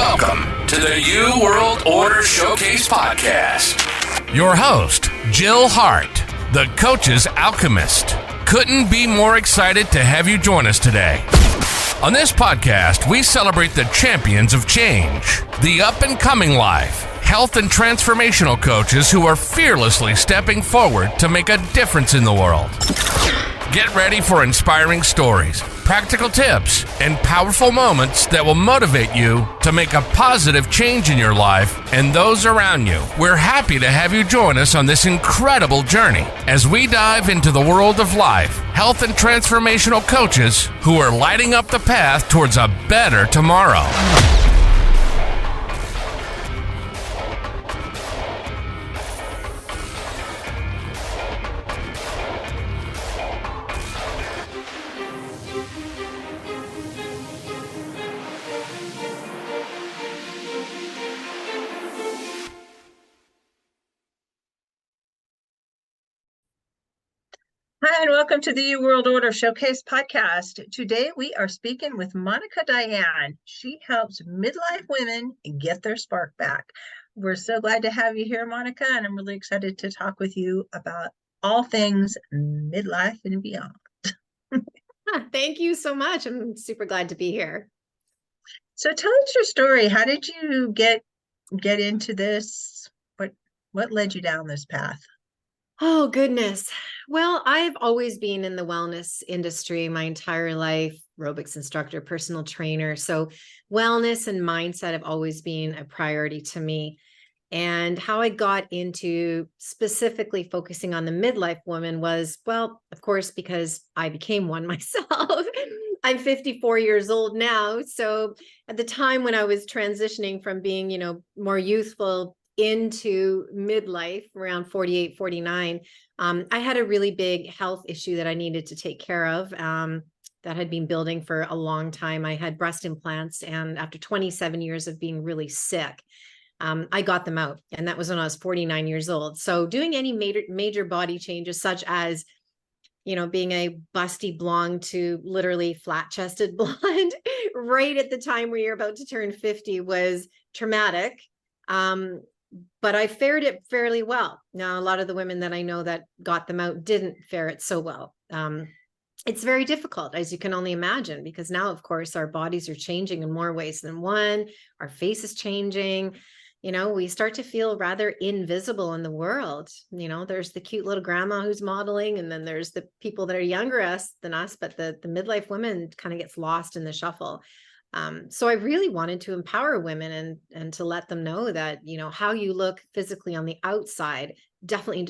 Welcome to the New World Order Showcase Podcast. Your host, Jill Hart, the Coach's Alchemist. Couldn't be more excited to have you join us today. On this podcast, we celebrate the champions of change, the up-and-coming life, health and transformational coaches who are fearlessly stepping forward to make a difference in the world. Get ready for inspiring stories, practical tips, and powerful moments that will motivate you to make a positive change in your life and those around you. We're happy to have you join us on this incredible journey as we dive into the world of life, health, and transformational coaches who are lighting up the path towards a better tomorrow. Hi, and welcome to the New World Order Showcase Podcast. Today, we are speaking with Monika Diane. She helps midlife women get their spark back. We're so glad to have you here, Monika, and I'm really excited to talk with you about all things midlife and beyond. Thank you so much. I'm super glad to be here. So tell us your story. How did you get into this? What led you down this path? Oh, goodness. Well, I've always been in the wellness industry my entire life, aerobics instructor, personal trainer. So wellness and mindset have always been a priority to me. And how I got into specifically focusing on the midlife woman was, well, of course, because I became one myself. I'm 54 years old now. So at the time when I was transitioning from being, more youthful into midlife around 48, 49, I had a really big health issue that I needed to take care of that had been building for a long time. I had breast implants, and after 27 years of being really sick, I got them out. And that was when I was 49 years old. So doing any major body changes, such as, being a busty blonde to literally flat-chested blonde right at the time where you're about to turn 50 was traumatic. But I fared it fairly well. Now, a lot of the women that I know that got them out didn't fare it so well. It's very difficult, as you can only imagine, because now, of course, our bodies are changing in more ways than one. Our face is changing. We start to feel rather invisible in the world. There's the cute little grandma who's modeling, and then there's the people that are younger than us, but the midlife women kind of gets lost in the shuffle. So I really wanted to empower women and to let them know that, how you look physically on the outside definitely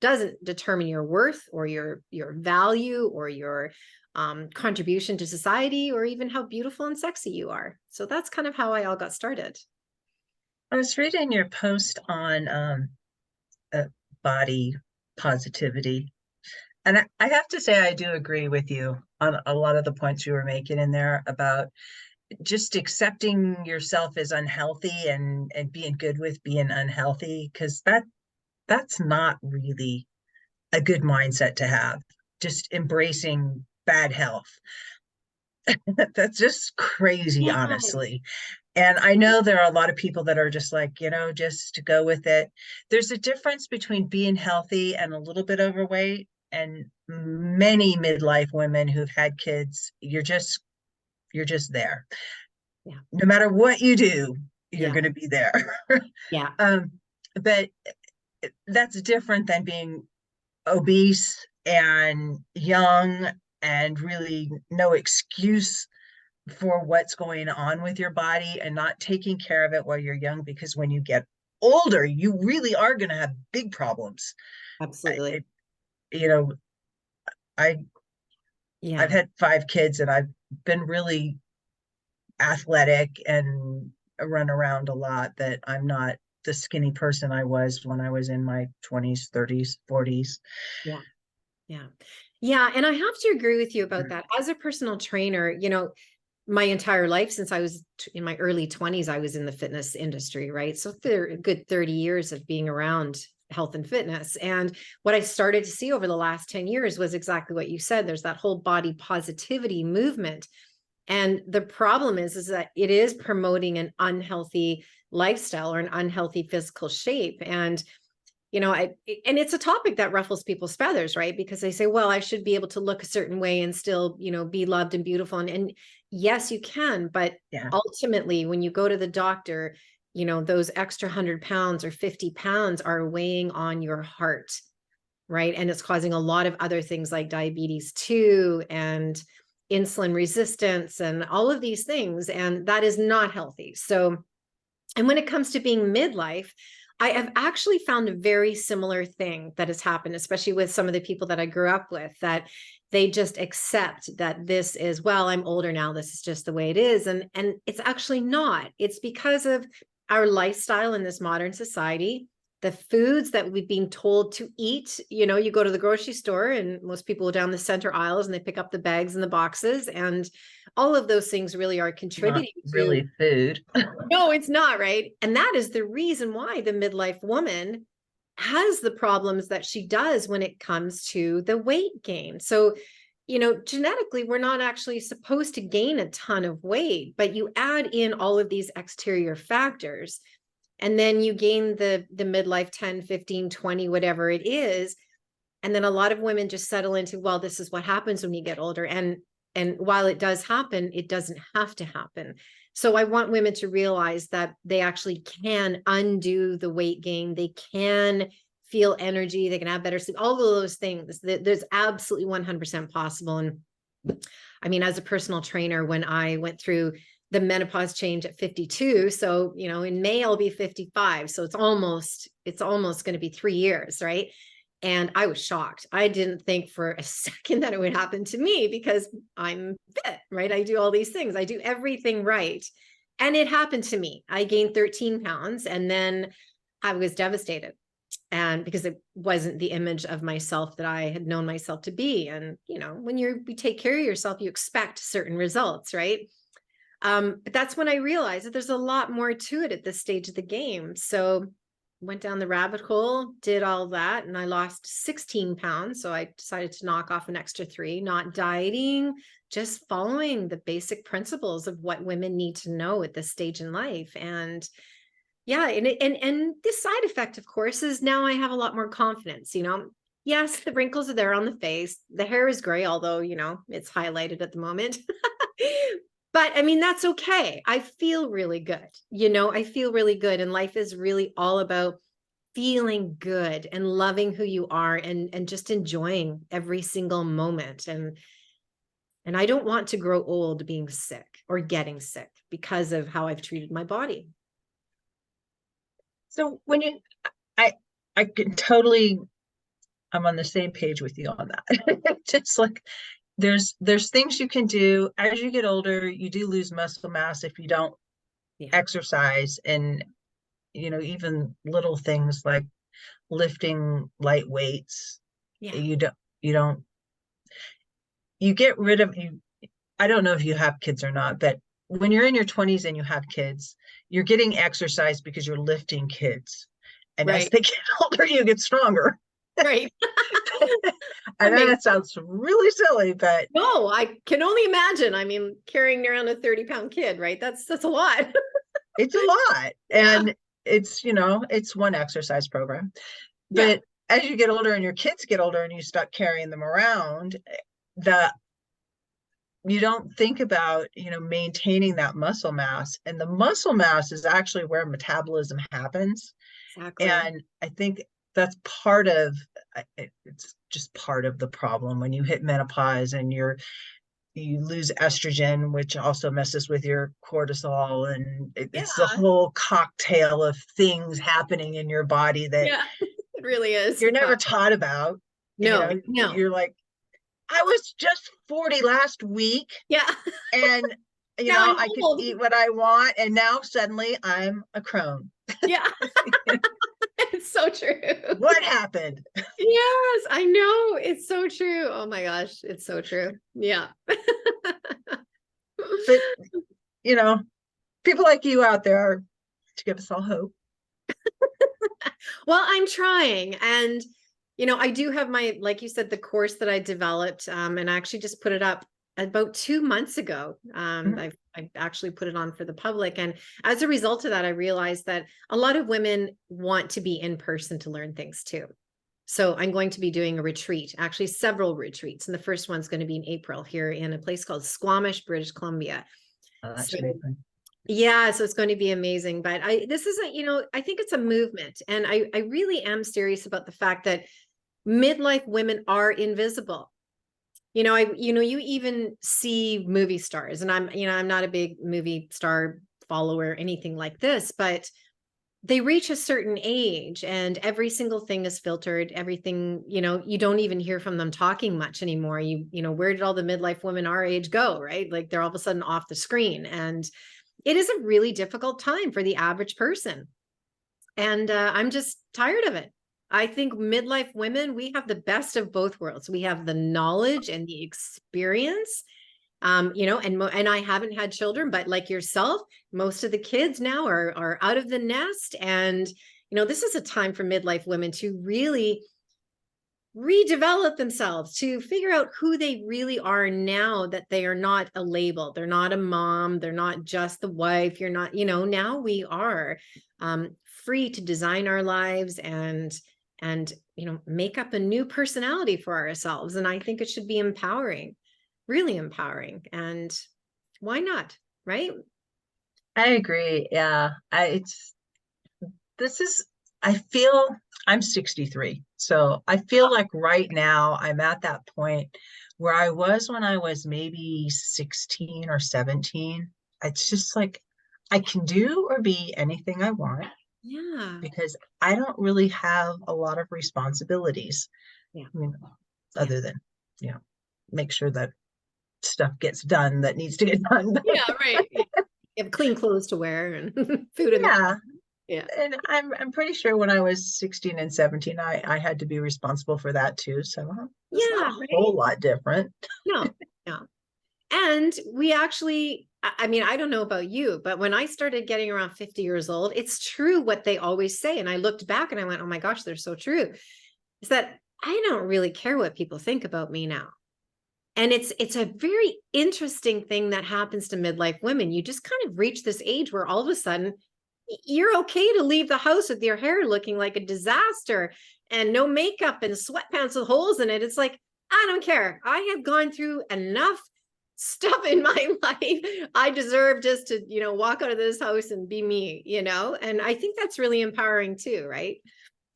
doesn't determine your worth or your value or your contribution to society, or even how beautiful and sexy you are. So that's kind of how I all got started. I was reading your post on body positivity. And I have to say, I do agree with you on a lot of the points you were making in there about just accepting yourself as unhealthy and being good with being unhealthy, because that's not really a good mindset to have. Just embracing bad health. That's just crazy, Yeah. honestly. And I know there are a lot of people that are just like, just to go with it. There's a difference between being healthy and a little bit overweight. And many midlife women who've had kids, you're just there. Yeah. No matter what you do, you're Yeah. going to be there. Yeah. But that's different than being obese and young and really no excuse for what's going on with your body and not taking care of it while you're young, because when you get older, you really are going to have big problems. Absolutely. I've had 5 kids, and I've been really athletic and run around a lot, that I'm not the skinny person I was when I was in my 20s, 30s, 40s. Yeah. Yeah. And I have to agree with you about that. As a personal trainer, my entire life, since I was in my early 20s, I was in the fitness industry, right? So a good 30 years of being around health and fitness. And what I started to see over the last 10 years was exactly what you said. There's that whole body positivity movement. And the problem is that it is promoting an unhealthy lifestyle or an unhealthy physical shape. And, and it's a topic that ruffles people's feathers, right? Because they say, well, I should be able to look a certain way and still, be loved and beautiful. And yes, you can, but ultimately when you go to the doctor, those extra 100 pounds or 50 pounds are weighing on your heart, right? And it's causing a lot of other things like diabetes too, and insulin resistance and all of these things. And that is not healthy. So, and when it comes to being midlife, I have actually found a very similar thing that has happened, especially with some of the people that I grew up with, that they just accept that this is, well, I'm older now, this is just the way it is. And it's actually not. It's because of our lifestyle in this modern society, the foods that we've been told to eat. You go to the grocery store and most people go down the center aisles and they pick up the bags and the boxes, and all of those things really are contributing Not really food. No, it's not, right? And that is the reason why the midlife woman has the problems that she does when it comes to the weight gain. So, genetically, we're not actually supposed to gain a ton of weight, but you add in all of these exterior factors, and then you gain the midlife 10, 15, 20, whatever it is. And then a lot of women just settle into, well, this is what happens when you get older. And while it does happen, it doesn't have to happen. So I want women to realize that they actually can undo the weight gain. They can feel energy. They can have better sleep, all of those things. There's absolutely 100% possible. And I mean, as a personal trainer, when I went through the menopause change at 52, so, in May, I'll be 55. So it's almost going to be 3 years, right? And I was shocked. I didn't think for a second that it would happen to me because I'm fit, right? I do all these things. I do everything right. And it happened to me. I gained 13 pounds and then I was devastated. And because it wasn't the image of myself that I had known myself to be. And, when you take care of yourself, you expect certain results, right? But that's when I realized that there's a lot more to it at this stage of the game. So went down the rabbit hole, did all that, and I lost 16 pounds. So I decided to knock off an extra 3, not dieting, just following the basic principles of what women need to know at this stage in life. And yeah, and the side effect, of course, is now I have a lot more confidence. Yes, the wrinkles are there on the face. The hair is gray, although, it's highlighted at the moment. But I mean, that's okay. I feel really good. I feel really good. And life is really all about feeling good and loving who you are and just enjoying every single moment. And I don't want to grow old being sick or getting sick because of how I've treated my body. So when I can I'm on the same page with you on that. Just like there's things you can do as you get older. You do lose muscle mass if you don't exercise, and even little things like lifting light weights. You get rid of you. I don't know if you have kids or not, but when you're in your 20s and you have kids, you're getting exercise because you're lifting kids, and as they get older, you get stronger. Right. I know that sounds really silly, but no, I can only imagine. I mean, carrying around a 30-pound kid, right? That's a lot. It's a lot. And it's, it's one exercise program. But as you get older and your kids get older and you start carrying them around, you don't think about, maintaining that muscle mass. And the muscle mass is actually where metabolism happens. Exactly. And I think that's it's just part of the problem when you hit menopause and you lose estrogen, which also messes with your cortisol, and it's the whole cocktail of things happening in your body that it really is. You're never taught about. No. You're like, I was just 40 last week. Yeah. And I can eat what I want, and now suddenly I'm a crone. Yeah. It's so true. What happened? Yes, I know. It's so true. Oh my gosh, it's so true. Yeah. But, people like you out there are to give us all hope. Well, I'm trying. And, I do have like you said, the course that I developed, and I actually just put it up about 2 months ago. I've actually put it on for the public. And as a result of that, I realized that a lot of women want to be in person to learn things too. So I'm going to be doing a retreat, actually several retreats. And the first one's going to be in April here in a place called Squamish, British Columbia. Oh, that's So, amazing. yeah, so it's going to be amazing. But this isn't, I think it's a movement. And I really am serious about the fact that midlife women are invisible. You even see movie stars, and I'm not a big movie star follower or anything like this, but they reach a certain age and every single thing is filtered. Everything, you don't even hear from them talking much anymore. Where did all the midlife women our age go, right? Like they're all of a sudden off the screen. And it is a really difficult time for the average person. And I'm just tired of it. I think midlife women, we have the best of both worlds. We have the knowledge and the experience, and I haven't had children, but like yourself, most of the kids now are out of the nest. And, this is a time for midlife women to really redevelop themselves, to figure out who they really are now that they are not a label. They're not a mom. They're not just the wife. You're not, now we are free to design our lives and make up a new personality for ourselves. And I think it should be empowering, really empowering. And why not? Right? I agree. Yeah. I feel I'm 63. So I feel like right now I'm at that point where I was when I was maybe 16 or 17. It's just like I can do or be anything I want. Yeah. Because I don't really have a lot of responsibilities. Yeah. Other than, make sure that stuff gets done that needs to get done. Yeah, right. You have clean clothes to wear and food in the Yeah. And I'm pretty sure when I was 16 and 17, I had to be responsible for that too. So it's not a whole lot different. No. And we actually, I don't know about you, but when I started getting around 50 years old, it's true what they always say. And I looked back and I went, oh my gosh, they're so true. Is that I don't really care what people think about me now. And it's a very interesting thing that happens to midlife women. You just kind of reach this age where all of a sudden you're okay to leave the house with your hair looking like a disaster and no makeup and sweatpants with holes in it. It's like, I don't care. I have gone through enough stuff in my life. I deserve just to, walk out of this house and be me, and I think that's really empowering too, right?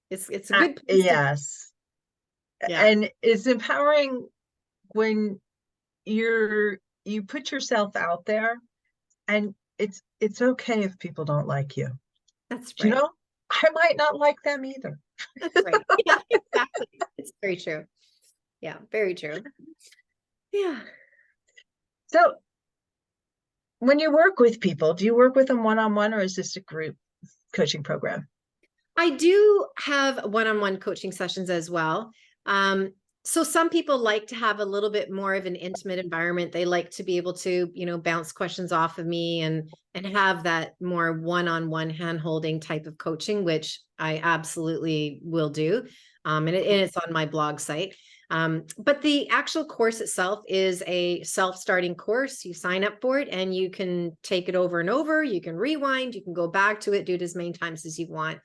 It's a good place yes. Yeah. And it's empowering when you put yourself out there, and it's okay if people don't like you. That's right. I might not like them either. That's right. Yeah, exactly. It's very true. Yeah, very true. Yeah. So when you work with people, do you work with them one-on-one, or is this a group coaching program? I do have one-on-one coaching sessions as well. So some people like to have a little bit more of an intimate environment. They like to be able to, bounce questions off of me and have that more one-on-one hand-holding type of coaching, which I absolutely will do. And it's on my blog site. But the actual course itself is a self-starting course. You sign up for it and you can take it over and over. You can rewind, you can go back to it, do it as many times as you want.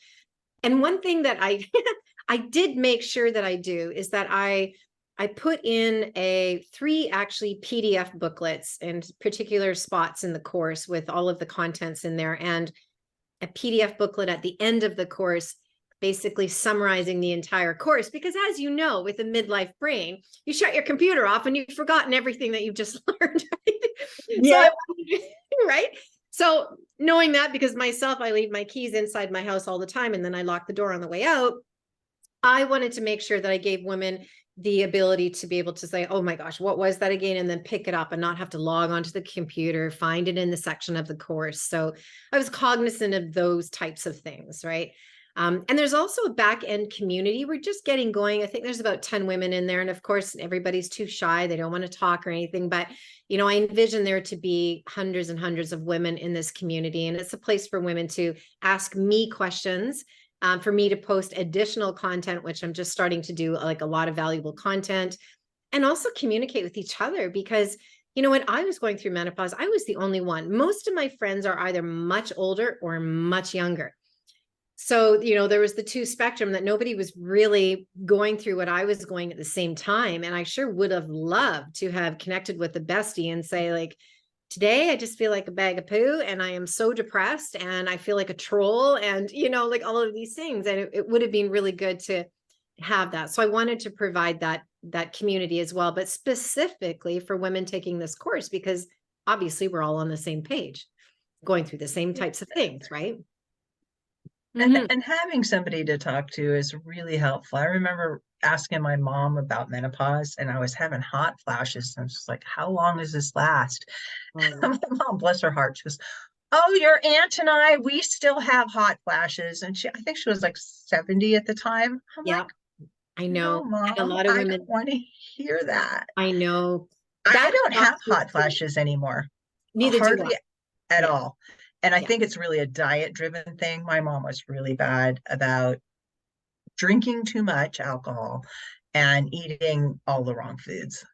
And one thing that I did make sure that I do is that I put in 3 actually PDF booklets in particular spots in the course with all of the contents in there, and a PDF booklet at the end of the course, basically summarizing the entire course. Because as you know, with a midlife brain, you shut your computer off and you've forgotten everything that you've just learned. Right? Yeah. Right. So knowing that, because myself, I leave my keys inside my house all the time, and then I lock the door on the way out. I wanted to make sure that I gave women the ability to be able to say, oh my gosh, what was that again? And then pick it up and not have to log onto the computer, find it in the section of the course. So I was cognizant of those types of things, right? And there's also a back end community. We're just getting going. I think there's about 10 women in there. And of course, everybody's too shy. They don't want to talk or anything. But, I envision there to be hundreds and hundreds of women in this community. And it's a place for women to ask me questions, for me to post additional content, which I'm just starting to do, like a lot of valuable content, and also communicate with each other. Because, when I was going through menopause, I was the only one. Most of my friends are either much older or much younger. So, there was the two spectrum that nobody was really going through what I was going at the same time. And I sure would have loved to have connected with the bestie and say, like, today I just feel like a bag of poo and I am so depressed and I feel like a troll and, like all of these things. And it would have been really good to have that. So I wanted to provide that community as well, but specifically for women taking this course, because obviously we're all on the same page, going through the same types of things, right? And having somebody to talk to is really helpful. I remember asking my mom about menopause, and I was having hot flashes. And I was just like, how long does this last? My mom, bless her heart, she goes, oh, your aunt and I, we still have hot flashes. And I think she was like 70 at the time. I'm Yeah, like, I know. no, Mom, And a lot of I women don't want to hear that. I know I that don't have hot flashes anymore. Neither do Hardly I. at Yeah. all. And I Yeah. think it's really a diet driven thing. My mom was really bad about drinking too much alcohol and eating all the wrong foods.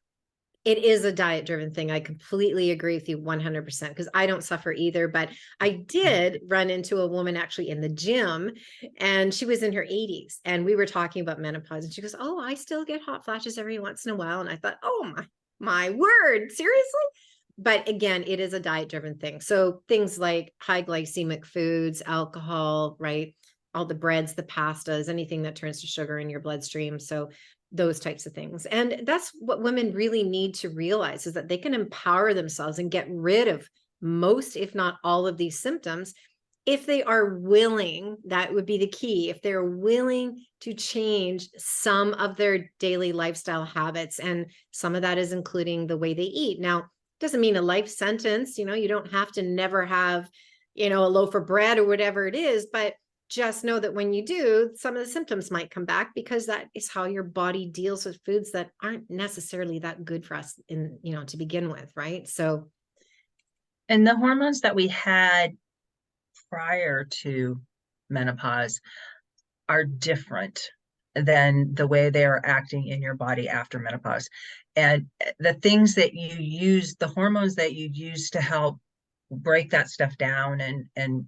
It is a diet driven thing. I completely agree with you 100% because I don't suffer either. But I did run into a woman actually in the gym, and she was in her 80s, and we were talking about menopause, and she goes, oh, I still get hot flashes every once in a while. And I thought, oh my word, seriously? But again, it is a diet driven thing. So things like high glycemic foods, alcohol, right? All the breads, the pastas, anything that turns to sugar in your bloodstream. So those types of things. And that's what women really need to realize, is that they can empower themselves and get rid of most, if not all, of these symptoms if they are willing. That would be the key. If they're willing to change some of their daily lifestyle habits, and some of that is including the way they eat. Now, doesn't mean a life sentence, you don't have to never have, a loaf of bread or whatever it is, but just know that when you do, some of the symptoms might come back, because that is how your body deals with foods that aren't necessarily that good for us to begin with. Right. So. And the hormones that we had prior to menopause are different than the way they are acting in your body after menopause. And the things that you use, the hormones that you use to help break that stuff down and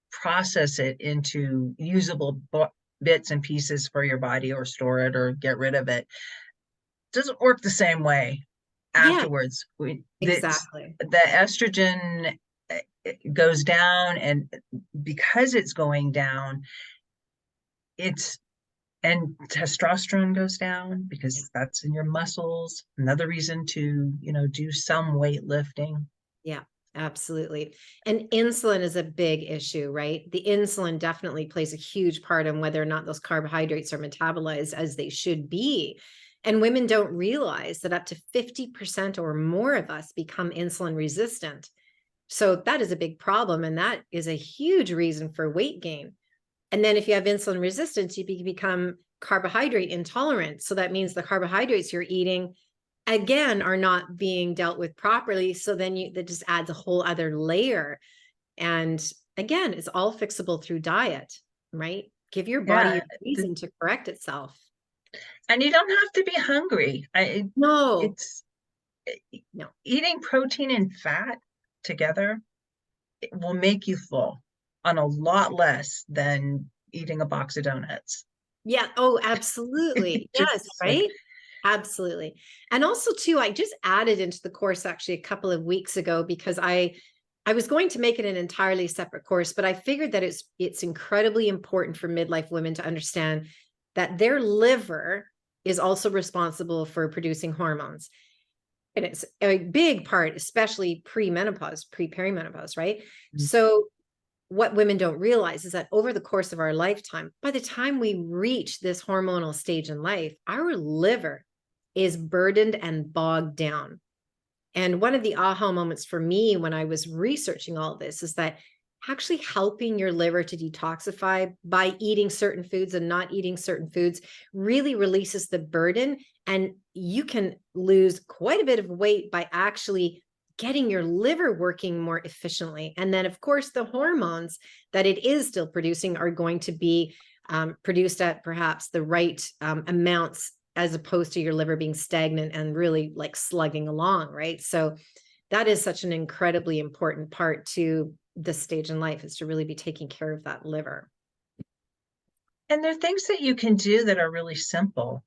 process it into usable bits and pieces for your body, or store it or get rid of it, doesn't work the same way afterwards. Exactly. The estrogen goes down, and because it's going down, and testosterone goes down because that's in your muscles. Another reason to, do some weightlifting. Yeah, absolutely. And insulin is a big issue, right? The insulin definitely plays a huge part in whether or not those carbohydrates are metabolized as they should be. And women don't realize that up to 50% or more of us become insulin resistant. So that is a big problem. And that is a huge reason for weight gain. And then if you have insulin resistance, you become carbohydrate intolerant. So that means the carbohydrates you're eating, again, are not being dealt with properly. So then that just adds a whole other layer. And again, it's all fixable through diet, right? Give your body a reason to correct itself. And you don't have to be hungry. No. Eating protein and fat together, it will make you full on a lot less than eating a box of donuts. Yeah. Oh, absolutely. Yes. Right. Absolutely. And also too, I just added into the course actually a couple of weeks ago, because I was going to make it an entirely separate course, but I figured that it's incredibly important for midlife women to understand that their liver is also responsible for producing hormones. And it's a big part, especially pre-menopause, perimenopause, right? Mm-hmm. So what women don't realize is that over the course of our lifetime, by the time we reach this hormonal stage in life, our liver is burdened and bogged down. And one of the aha moments for me when I was researching all of this is that actually helping your liver to detoxify by eating certain foods and not eating certain foods really releases the burden. And you can lose quite a bit of weight by actually getting your liver working more efficiently. And then, of course, the hormones that it is still producing are going to be produced at perhaps the right amounts as opposed to your liver being stagnant and really like slugging along, right? So that is such an incredibly important part to this stage in life, is to really be taking care of that liver. And there are things that you can do that are really simple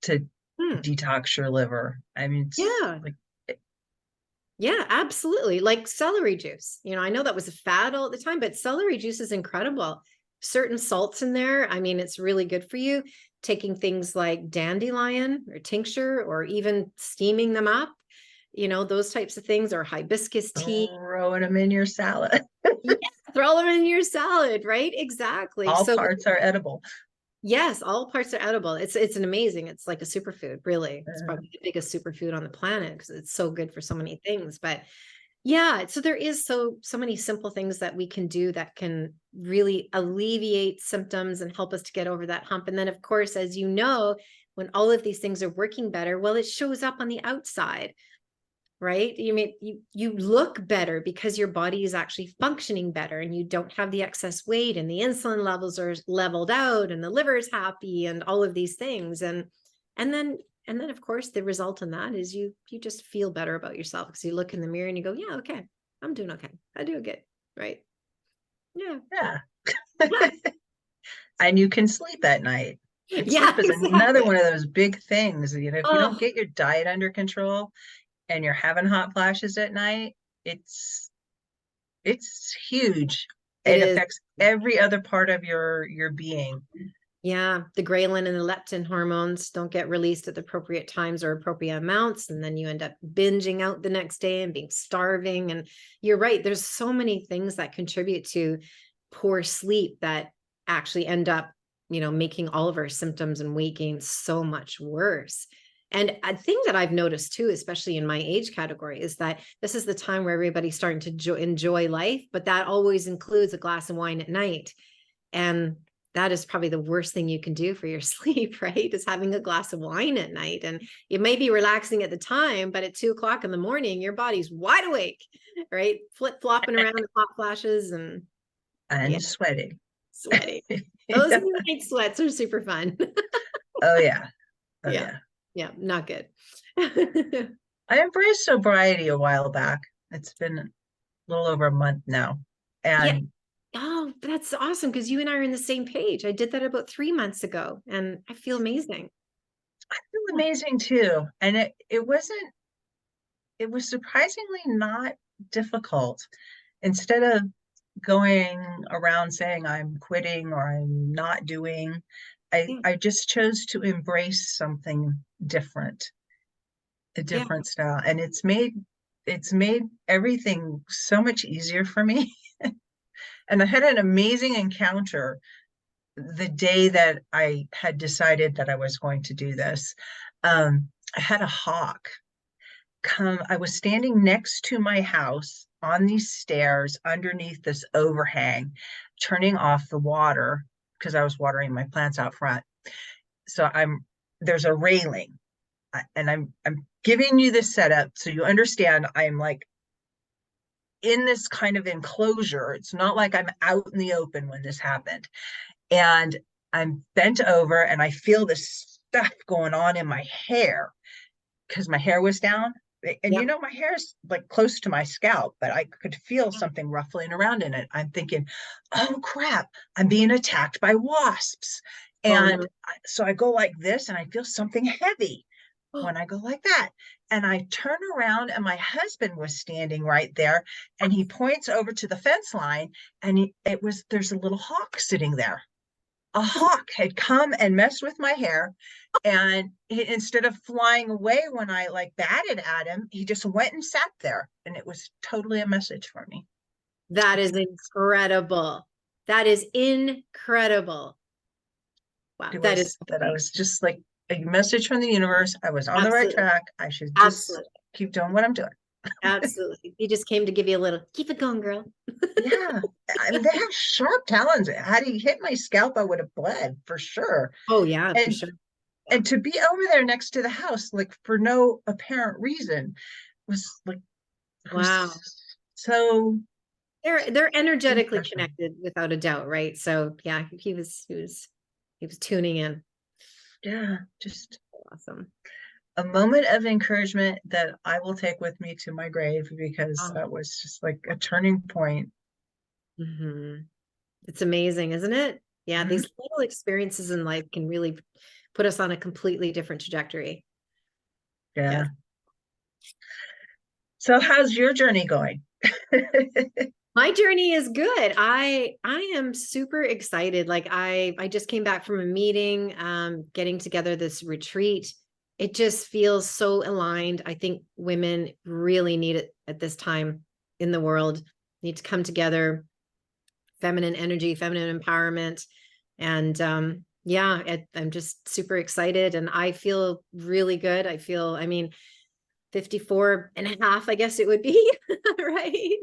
to detox your liver. I mean, Yeah. Yeah, absolutely. Like celery juice. I know that was a fad all the time, but celery juice is incredible. Certain salts in there. I mean, it's really good for you. Taking things like dandelion or tincture, or even steaming them up, those types of things, or hibiscus tea. Throwing them in your salad. Yeah, throw them in your salad, right? Exactly. All parts are edible. Yes, all parts are edible. It's it's like a superfood, really. It's probably the biggest superfood on the planet because it's so good for so many things. But yeah, so there is so many simple things that we can do that can really alleviate symptoms and help us to get over that hump. And then, of course, as you know, when all of these things are working better, well, it shows up on the outside, right? You look better because your body is actually functioning better, and you don't have the excess weight, and the insulin levels are leveled out, and the liver is happy, and all of these things. And then of course the result in that is you just feel better about yourself, because you look in the mirror and you go, yeah, okay, I'm doing okay. I do good, right? Yeah. And you can sleep at night. And yeah, sleep is another one of those big things. If you don't get your diet under control and you're having hot flashes at night, it's huge. It affects every other part of your being. Yeah, the ghrelin and the leptin hormones don't get released at the appropriate times or appropriate amounts, and then you end up binging out the next day and being starving. And you're right, there's so many things that contribute to poor sleep that actually end up, making all of our symptoms and weight gain so much worse. And a thing that I've noticed too, especially in my age category, is that this is the time where everybody's starting to enjoy life, but that always includes a glass of wine at night. And that is probably the worst thing you can do for your sleep, right? Is having a glass of wine at night. And it may be relaxing at the time, but at 2:00 in the morning, your body's wide awake, right? Flip-flopping around in hot flashes and sweating. Those night sweats are super fun. Oh yeah. Yeah, not good. I embraced sobriety a while back. It's been a little over a month now. And oh, that's awesome, because you and I are on the same page. I did that about 3 months ago, and I feel amazing. I feel amazing too. And it was surprisingly not difficult. Instead of going around saying I'm quitting or I'm not doing, I just chose to embrace something different, a different style. And it's made everything so much easier for me. And I had an amazing encounter the day that I had decided that I was going to do this. I had a hawk come. I was standing next to my house on these stairs underneath this overhang, turning off the water because I was watering my plants out front. So there's a railing, and I'm giving you this setup so you understand. I'm like in this kind of enclosure. It's not like I'm out in the open when this happened. And I'm bent over and I feel this stuff going on in my hair because my hair was down. And my hair is like close to my scalp, but I could feel something ruffling around in it. I'm thinking, oh crap, I'm being attacked by wasps. And so I go like this and I feel something heavy when I go like that. And I turn around and my husband was standing right there, and he points over to the fence line, and there's a little hawk sitting there. A hawk had come and messed with my hair, and instead of flying away when I like batted at him, he just went and sat there, and it was totally a message for me. That is incredible. That is incredible. Wow. I was just like a message from the universe. I was on the right track. I should just keep doing what I'm doing. Absolutely. He just came to give you a little, keep it going, girl. Yeah. I mean, they have sharp talons. Had he hit my scalp, I would have bled for sure. Oh yeah, for sure. And to be over there next to the house, like for no apparent reason, was like, wow. So they're energetically connected without a doubt, right? So yeah, he was tuning in. Yeah, just awesome. A moment of encouragement that I will take with me to my grave, because Oh. that was just like a turning point. Mm-hmm. It's amazing, isn't it? Yeah, Mhm. these little experiences in life can really put us on a completely different trajectory. Yeah. Yeah. So how's your journey going? My journey is good. I am super excited. Like I just came back from a meeting, getting together this retreat. It just feels so aligned. I think women really need it at this time in the world. Need to come together, feminine energy, feminine empowerment. And yeah, I'm just super excited and I feel really good. I mean, 54 and a half, I guess it would be, right?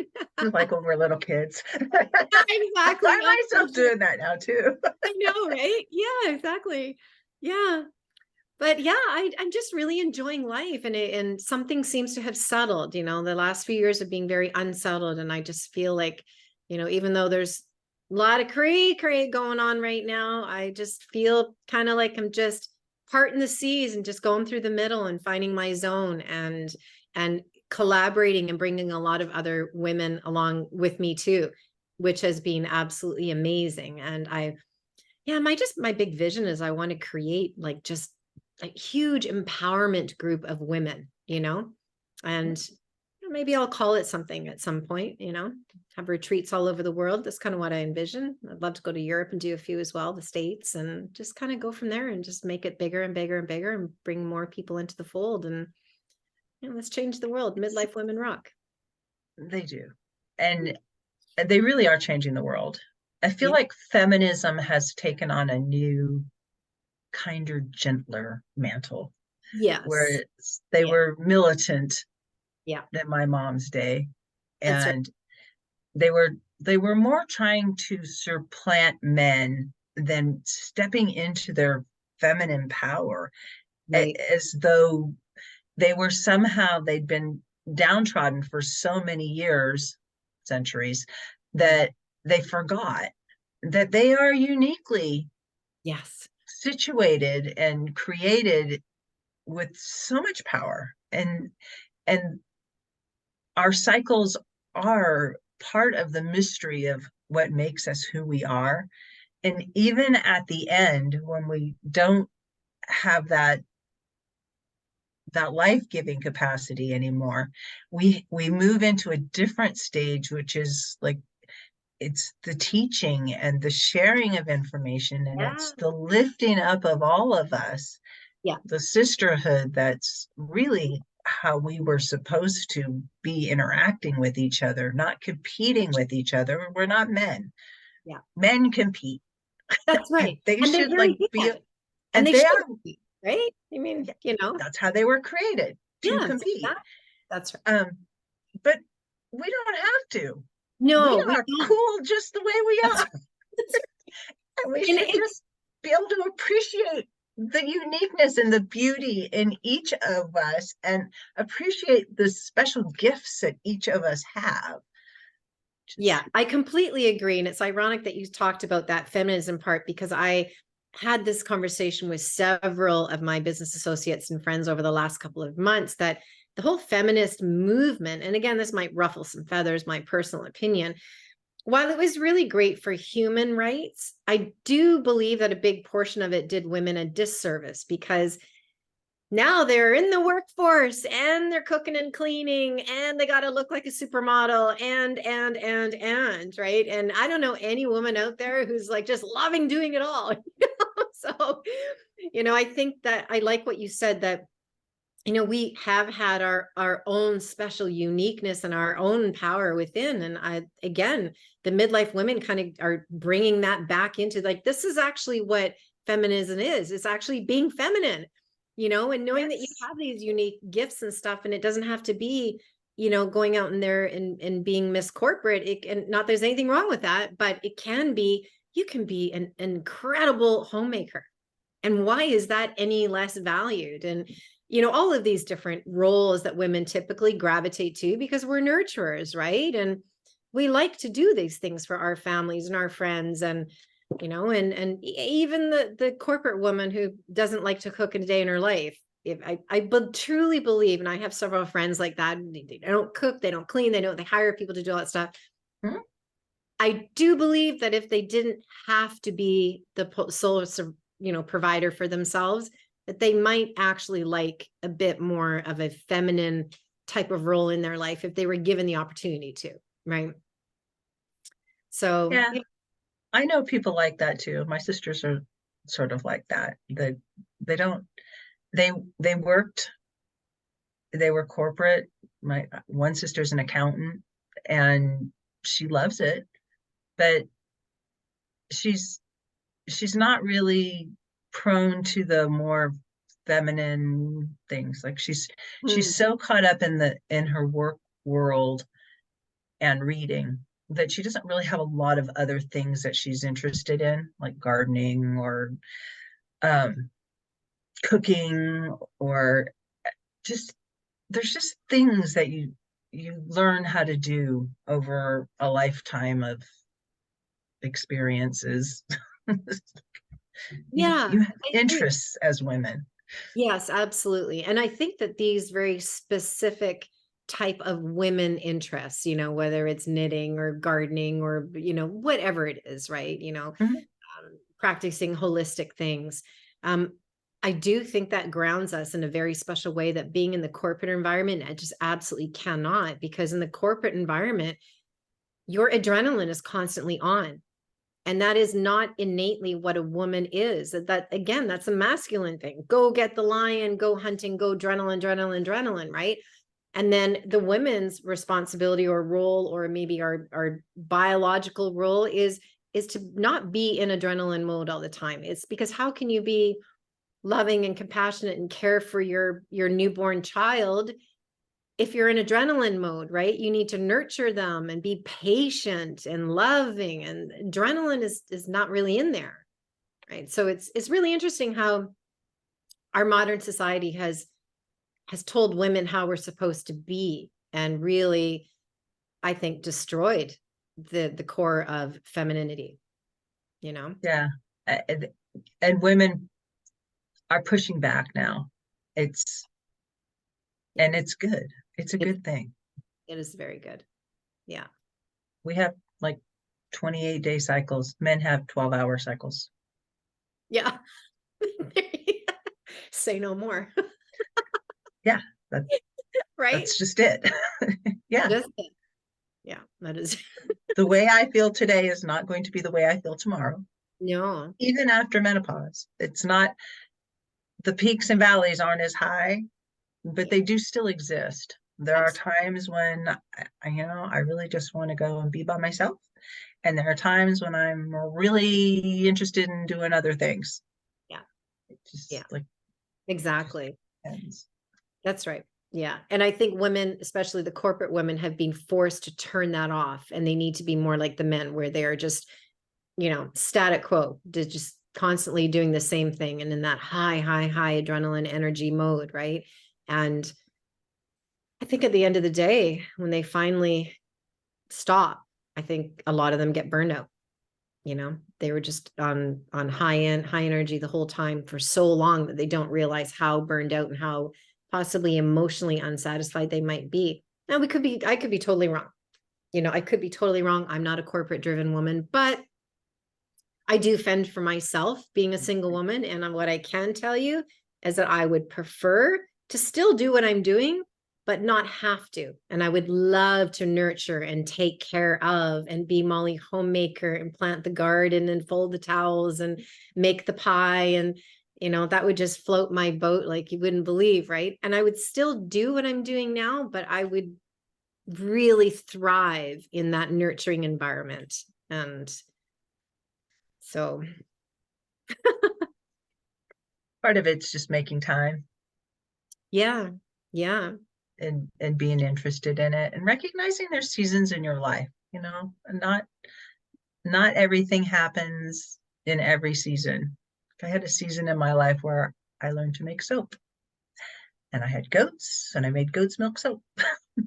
Like when we're little kids. I Exactly. find myself doing that now too. I know, right? Yeah, exactly. Yeah. But yeah, I'm just really enjoying life and something seems to have settled, the last few years of being very unsettled. And I just feel like, even though there's a lot of cray going on right now, I just feel kind of like I'm just parting the seas and just going through the middle and finding my zone and collaborating and bringing a lot of other women along with me too, which has been absolutely amazing. And my big vision is I want to create like just a huge empowerment group of women, and maybe I'll call it something at some point, have retreats all over the world. That's kind of what I envision. I'd love to go to Europe and do a few as well, the States, and just kind of go from there and just make it bigger and bigger and bigger and bring more people into the fold. And let's change the world. Midlife women rock. They do. And they really are changing the world. I feel Yeah. like feminism has taken on a new, kinder, gentler mantle, Yes. where they Yeah. were militant Yeah. in my mom's day, That's right. and they were more trying to supplant men than stepping into their feminine power, Right. as though they'd been downtrodden for so many years, centuries, that they forgot that they are uniquely Yes. situated and created with so much power, and our cycles are part of the mystery of what makes us who we are. And even at the end, when we don't have that life-giving capacity anymore, we move into a different stage, which is like, it's the teaching and the sharing of information, and Yeah. it's the lifting up of all of us, Yeah. the sisterhood. That's really how we were supposed to be interacting with each other, not competing with each other. We're not men. Yeah. Men compete. That's right. They And they're should like very good be, at it. And and they they should are. be, right? I mean, Yeah, that's how they were created, to yes, compete. that's right. But we don't have to. No, We we are don't. cool just the way we That's, are. And we and should it's, just be able to appreciate the uniqueness and the beauty in each of us, and appreciate the special gifts that each of us have. yeah, I completely agree. And it's ironic that you talked about that feminism part because I had this conversation with several of my business associates and friends over the last couple of months that the whole feminist movement, and again, this might ruffle some feathers, my personal opinion, while it was really great for human rights, I do believe that a big portion of it did women a disservice because now they're in the workforce and they're cooking and cleaning and they got to look like a supermodel and right. And I don't know any woman out there who's like just loving doing it all. So, I think that I like what you said that we have had our own special uniqueness and our own power within. And again, the midlife women kind of are bringing that back into like, this is actually what feminism is. It's actually being feminine, and knowing that you Yes. have these unique gifts and stuff. And it doesn't have to be, going out in there and being Miss Corporate. And not there's anything wrong with that, but it can be, you can be an incredible homemaker. And why is that any less valued? And all of these different roles that women typically gravitate to because we're nurturers, right? And we like to do these things for our families and our friends. And and even the corporate woman who doesn't like to cook a day in her life. If I truly believe, and I have several friends like that, they don't cook, they don't clean, they hire people to do all that stuff. Mhm. I do believe that if they didn't have to be the sole, provider for themselves, that they might actually like a bit more of a feminine type of role in their life if they were given the opportunity to, right? So Yeah, I know people like that too. My sisters are sort of like that. They don't they they worked, they were corporate. My one sister's an accountant and she loves it, but she's she's not really prone to the more feminine things. Like she's so caught up in her work world and reading that she doesn't really have a lot of other things that she's interested in, like gardening or um, cooking, or just there's just things that you learn how to do over a lifetime of experiences. you yeah, you have I agree. interests as women. Yes, absolutely. And I think that these very specific type of women interests, whether it's knitting or gardening or, whatever it is, right? Mhm. Practicing holistic things. Um, I do think that grounds us in a very special way that being in the corporate environment, it just absolutely cannot, because in the corporate environment, your adrenaline is constantly on. And that is not innately what a woman is. That again, that's a masculine thing. Go get the lion, go hunting, go adrenaline, adrenaline, adrenaline, right? And then the women's responsibility or role, or maybe our biological role is to not be in adrenaline mode all the time. It's because how can you be loving and compassionate and care for your newborn child if you're in adrenaline mode, right? You need to nurture them and be patient and loving, and adrenaline is not really in there, right? So it's really interesting how our modern society has told women how we're supposed to be, and really, I think, destroyed the core of femininity, Yeah. and, and women are pushing back now. It's and it's good. It's a It's good thing. it is very good. Yeah. We have like 28-day cycles. Men have 12-hour cycles. Yeah. Say no more. Yeah, that, Right? that's just it. Yeah. Just yeah, that is The way I feel today is not going to be the way I feel tomorrow, no. even after menopause. It's not, the peaks and valleys aren't as high, but Yeah, they do still exist. There are absolutely. times when I really just want to go and be by myself. And there are times when I'm really interested in doing other things. Yeah. It just Yeah. like just Exactly. depends. That's right. Yeah. And I think women, especially the corporate women, have been forced to turn that off, and they need to be more like the men, where they are just, static quo, just constantly doing the same thing and in that high, high, high adrenaline energy mode. Right. And I think at the end of the day, when they finally stop, I think a lot of them get burned out. They were just on high energy the whole time for so long that they don't realize how burned out and how possibly emotionally unsatisfied they might be. Now I could be totally wrong. I could be totally wrong. I'm not a corporate driven woman, but I do fend for myself being a single woman. And what I can tell you is that I would prefer to still do what I'm doing, but not have to. And I would love to nurture and take care of and be Molly homemaker and plant the garden and fold the towels and make the pie. And, that would just float my boat like you wouldn't believe. Right. And I would still do what I'm doing now, but I would really thrive in that nurturing environment. And so Part of it's just making time yeah, yeah, and being interested in it and recognizing there's seasons in your life, and not everything happens in every season. I had a season in my life where I learned to make soap, and I had goats and I made goat's milk soap.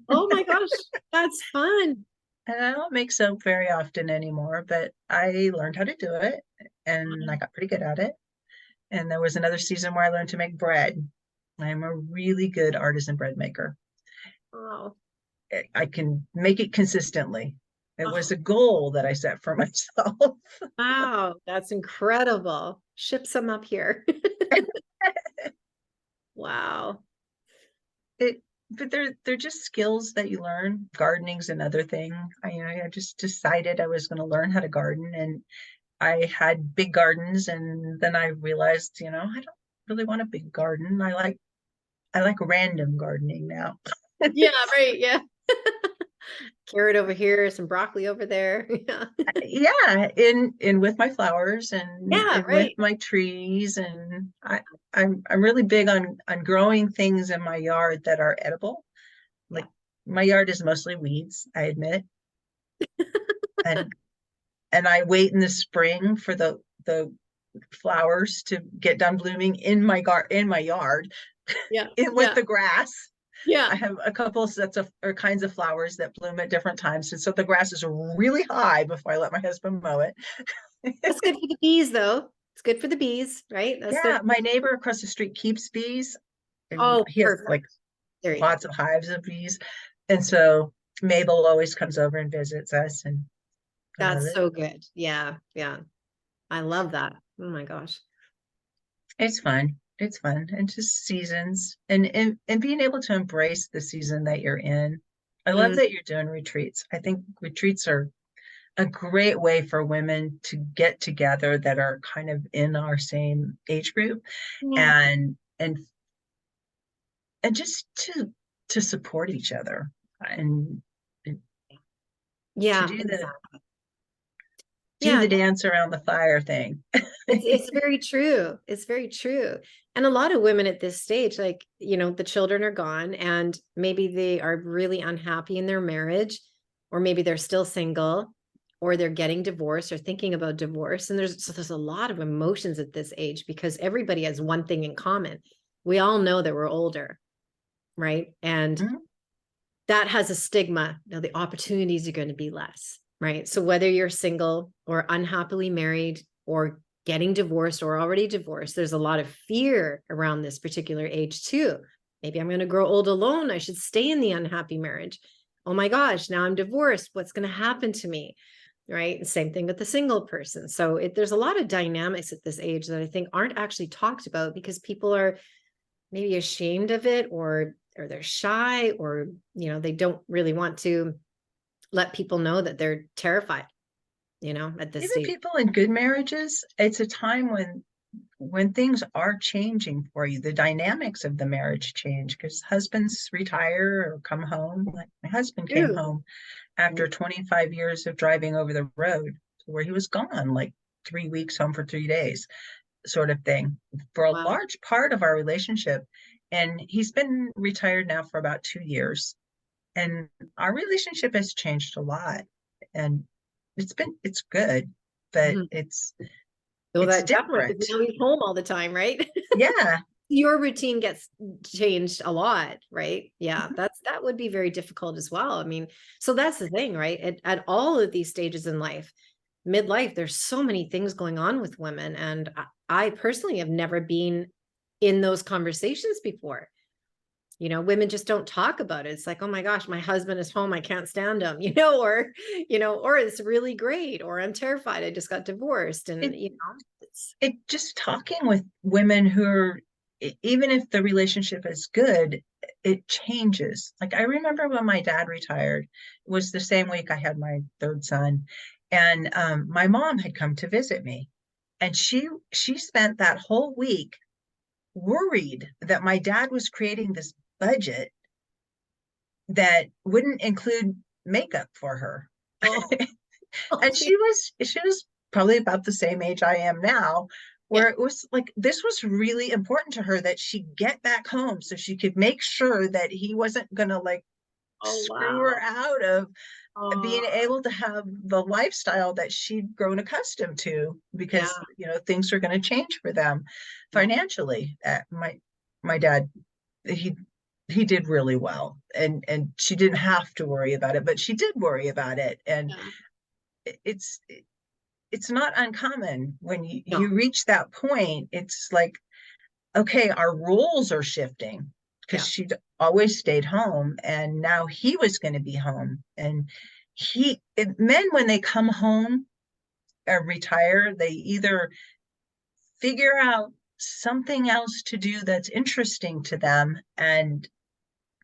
oh my gosh, that's fun. And I don't make soap very often anymore, but I learned how to do it. and I got pretty good at it. And there was another season where I learned to make bread. I'm a really good artisan bread maker. Wow. I can make it consistently. It was Oh, a goal that I set for myself. wow. That's incredible. Ship some up here. Wow. It, but they're just skills that you learn. Gardening's another thing. I just decided I was going to learn how to garden, and I had big gardens, and then I realized, I don't really want a big garden. I like random gardening now. Yeah, right. Yeah. Carrot over here, some broccoli over there. Yeah. Yeah, in with my flowers Yeah, and with right. my trees, and I'm really big on growing things in my yard that are edible. Yeah. Like, my yard is mostly weeds, I admit, and I wait in the spring for the flowers to get done blooming in my yard, Yeah. in with Yeah. the grass. Yeah. I have a couple of sets of or kinds of flowers that bloom at different times, and so the grass is really high before I let my husband mow it. That's good for the bees, though. It's good for the bees, right? That's Yeah, their. my neighbor across the street keeps bees, and Oh, he has perfect. like There you go. lots of hives of bees. And so Mabel always comes over and visits us, and I love That's it. so good. Yeah. Yeah. I love that. Oh my gosh. It's fun. It's fun. And just seasons, and being able to embrace the season that you're in. I love Mm, that you're doing retreats. I think retreats are a great way for women to get together that are kind of in our same age group, yeah. and just to support each other, and to Yeah. do Exactly. do Yeah. the dance around the fire thing. It's very true. It's very true. And a lot of women at this stage, like, the children are gone and maybe they are really unhappy in their marriage, or maybe they're still single, or they're getting divorced or thinking about divorce. And there's a lot of emotions at this age because everybody has one thing in common. We all know that we're older, right? And Mhm. that has a stigma. Now the opportunities are going to be less, right? So whether you're single or unhappily married or getting divorced or already divorced, there's a lot of fear around this particular age too. Maybe I'm going to grow old alone. I should stay in the unhappy marriage. Oh my gosh, now I'm divorced. What's going to happen to me? Right. Same thing with the single person. So there's a lot of dynamics at this age that I think aren't actually talked about because people are maybe ashamed of it, or they're shy, or they don't really want to let people know that they're terrified at this Even stage. people in good marriages, it's a time when things are changing for you. The dynamics of the marriage change because husbands retire or come home. Like, my husband came Ooh. home after 25 years of driving over the road, where he was gone like 3 weeks, home for 3 days, sort of thing, for a Wow. large part of our relationship. And he's been retired now for about 2 years. And our relationship has changed a lot. And it's good, but Mhm. it's So it's that definitely, different. because now he's home all the time, right? Yeah. Your routine gets changed a lot, right? Yeah, that would be very difficult as well. I mean, so that's the thing, right? At all of these stages in life, midlife, there's so many things going on with women. And I personally have never been in those conversations before. Women just don't talk about it. It's like, oh my gosh, my husband is home. I can't stand him, or it's really great, or I'm terrified. I just got divorced. And, it it's, it just talking with women who are, even if the relationship is good, it changes. Like, I remember when my dad retired, it was the same week I had my third son, and my mom had come to visit me, and she spent that whole week worried that my dad was creating this budget that wouldn't include makeup for her. oh, And she was probably about the same age I am now, yeah. where it was like, this was really important to her, that she get back home so she could make sure that he wasn't gonna like Oh, screw her wow. out of Oh, being able to have the lifestyle that she'd grown accustomed to, yeah. because things are going to change for them Yeah. financially. My dad, he he did really well, and she didn't have to worry about it, but she did worry about it. And Yeah. it's it's not uncommon when you No. reach that point. It's like, okay, our roles are shifting because Yeah. she'd always stayed home, and now he was going to be home. And men, when they come home or retire, they either figure out something else to do that's interesting to them and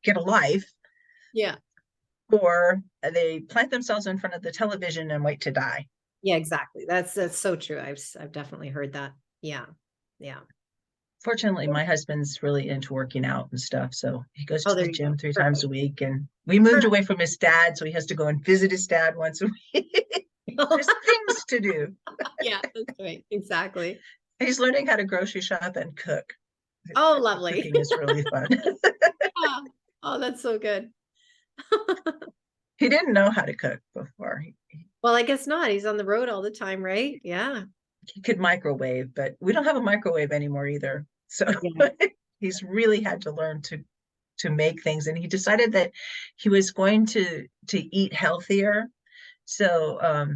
get a life, Yeah. or they plant themselves in front of the television and wait to die. Yeah, exactly. That's so true. I've definitely heard that. Yeah. Yeah. Fortunately, my husband's really into working out and stuff, so he goes Oh, to there the you go. gym 3 times Perfect. a week. And we moved Perfect. away from his dad, so he has to go and visit his dad once a week. There's things to do. Yeah, that's right. Exactly. He's learning how to grocery shop and cook. Oh, lovely. Cooking is really fun. Yeah. Oh, that's so good. He didn't know how to cook before. Well, I guess not. He's on the road all the time, right? Yeah. He could microwave, but we don't have a microwave anymore either. So Yeah. he's really had to learn to make things. And he decided that he was going to eat healthier. So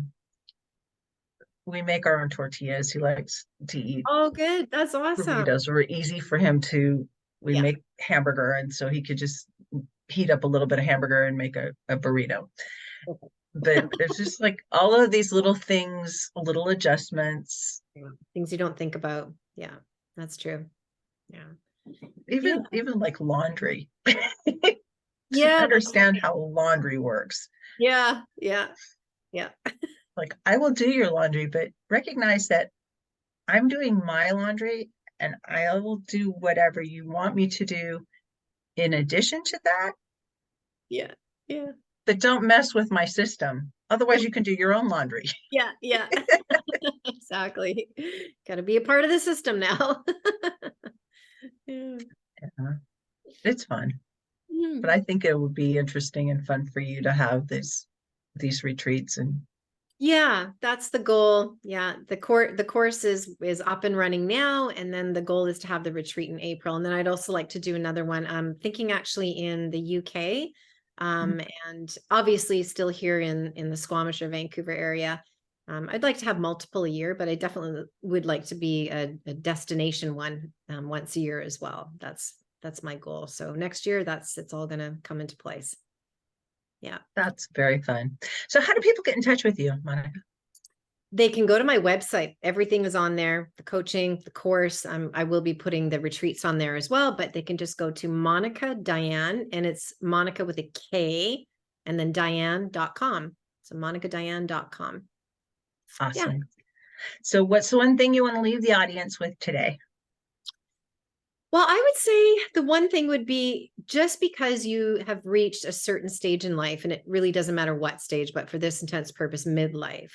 we make our own tortillas. He likes to eat Oh, good. That's awesome. burritos. Were easy for him to. We Yeah. make hamburger, and so he could just heat up a little bit of hamburger and make a burrito. But there's just like all of these little things, little adjustments. Yeah. Things you don't think about. Yeah, that's true. Yeah. Even like laundry. Yeah. Understand how laundry works. Yeah. Yeah. Yeah. Like, I will do your laundry, but recognize that I'm doing my laundry, and I will do whatever you want me to do in addition to that. Yeah. Yeah. But don't mess with my system. Otherwise, you can do your own laundry. Yeah. Yeah. Exactly. Got to be a part of the system now. Yeah. Yeah. It's fun. Mm. But I think it would be interesting and fun for you to have these retreats. And Yeah, that's the goal. Yeah, the course is up and running now, and then the goal is to have the retreat in April. And then I'd also like to do another one. I'm thinking actually in the UK, and obviously still here in the Squamish or Vancouver area. I'd like to have multiple a year, but I definitely would like to be a destination one once a year as well. That's my goal. So next year, it's all going to come into place. Yeah. that's very fun. So how do people get in touch with you, Monika? They can go to my website. Everything is on there. The coaching, the course. I will be putting the retreats on there as well, but they can just go to Monika Diane, and it's Monika with a K and then Diane.com. So MonikaDiane.com. Awesome. Yeah. So what's the one thing you want to leave the audience with today? Well, I would say the one thing would be, just because you have reached a certain stage in life, and it really doesn't matter what stage, but for this intense purpose, midlife,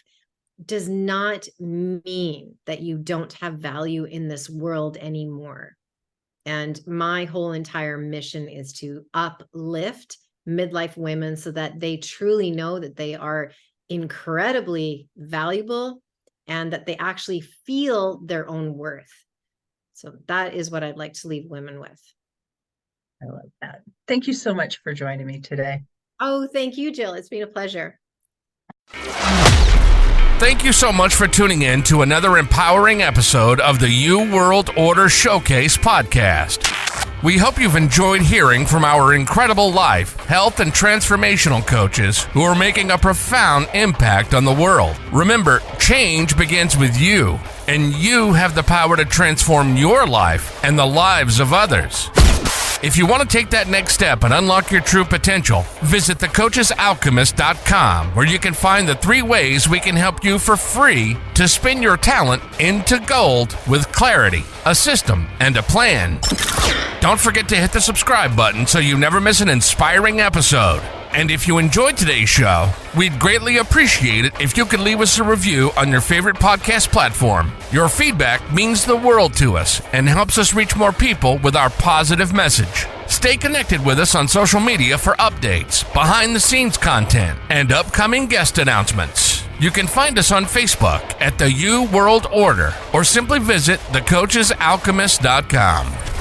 does not mean that you don't have value in this world anymore. And my whole entire mission is to uplift midlife women so that they truly know that they are incredibly valuable and that they actually feel their own worth. So that is what I'd like to leave women with. I love that. Thank you so much for joining me today. Oh, thank you, Jill. It's been a pleasure. Thank you so much for tuning in to another empowering episode of the You World Order Showcase podcast. We hope you've enjoyed hearing from our incredible life, health, and transformational coaches who are making a profound impact on the world. Remember, change begins with you, and you have the power to transform your life and the lives of others. If you want to take that next step and unlock your true potential, visit thecoachesalchemist.com, where you can find the 3 ways we can help you for free to spin your talent into gold with clarity, a system, and a plan. Don't forget to hit the subscribe button so you never miss an inspiring episode. And if you enjoyed today's show, we'd greatly appreciate it if you could leave us a review on your favorite podcast platform. Your feedback means the world to us and helps us reach more people with our positive message. Stay connected with us on social media for updates, behind-the-scenes content, and upcoming guest announcements. You can find us on Facebook at the You World Order, or simply visit thecoachesalchemist.com.